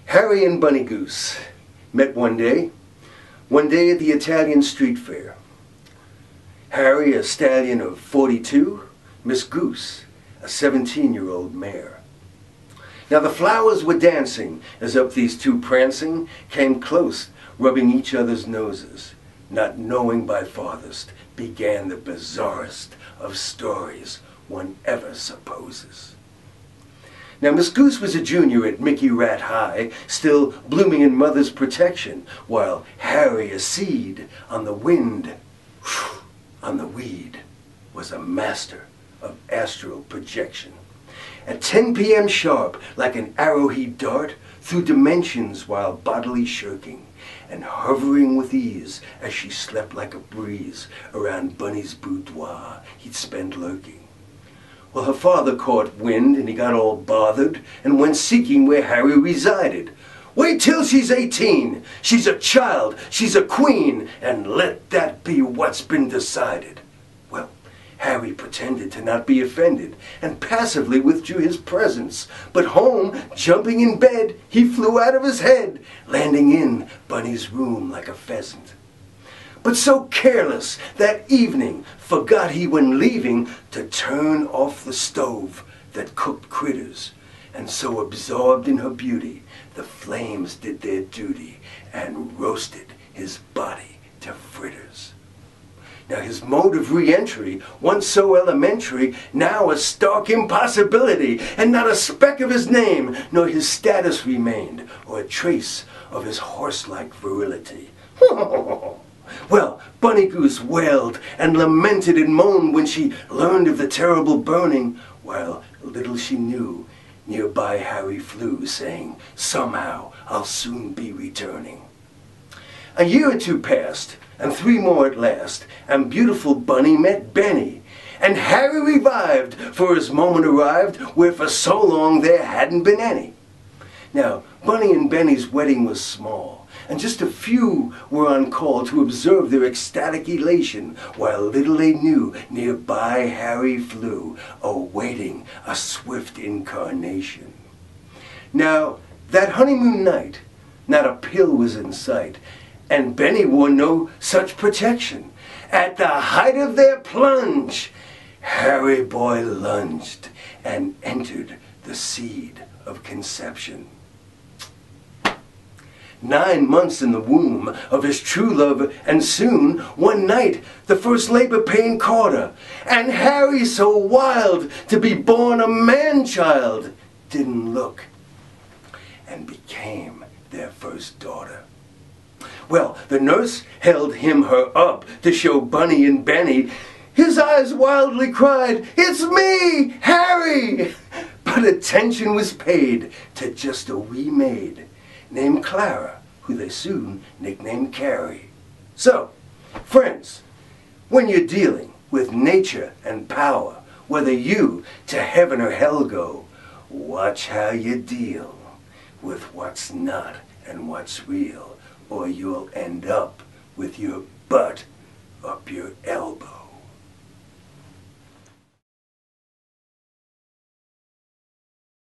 Harry and Bunny Goose met one day at the Italian street fair. Harry, a stallion of 42, Miss Goose, a 17-year-old mare. Now the flowers were dancing as up these two prancing came close, rubbing each other's noses. Not knowing by farthest began the bizarrest of stories one ever supposes. Now Miss Goose was a junior at Mickey Rat High, still blooming in mother's protection, while Harry, a seed on the wind, on the weed, was a master of astral projection. At 10 p.m. sharp, like an arrow he'd dart through dimensions while bodily shirking, and hovering with ease as she slept like a breeze around Bunny's boudoir he'd spend lurking. Well, her father caught wind and he got all bothered and went seeking where Harry resided. Wait till she's 18. She's a child, she's a queen, and let that be what's been decided. Well, Harry pretended to not be offended and passively withdrew his presence. But home, jumping in bed, he flew out of his head, landing in Bunny's room like a pheasant. But so careless that evening, forgot he when leaving to turn off the stove that cooked critters. And so absorbed in her beauty, the flames did their duty and roasted his body to fritters. Now his mode of re-entry, once so elementary, now a stark impossibility, and not a speck of his name, nor his status remained, or a trace of his horse-like virility. Well, Bunny Goose wailed and lamented and moaned when she learned of the terrible burning, while little she knew, nearby Harry flew, saying, "Somehow I'll soon be returning." A year or two passed, and 3 more at last, and beautiful Bunny met Benny. And Harry revived, for his moment arrived, where for so long there hadn't been any. Now, Bunny and Benny's wedding was small, and just a few were on call to observe their ecstatic elation, while little they knew, nearby Harry flew, awaiting a swift incarnation. Now, that honeymoon night, not a pill was in sight, and Benny wore no such protection. At the height of their plunge, Harry boy lunged and entered the seed of conception. 9 months in the womb of his true love, and soon, one night, the first labor pain caught her. And Harry, so wild to be born a man-child, didn't look, and became their first daughter. Well, the nurse held her up to show Bunny and Benny. His eyes wildly cried, "It's me, Harry!" But attention was paid to just a wee maid named Clara, who they soon nicknamed Carrie. So, friends, when you're dealing with nature and power, whether you to heaven or hell go, watch how you deal with what's not and what's real, or you'll end up with your butt up your elbow.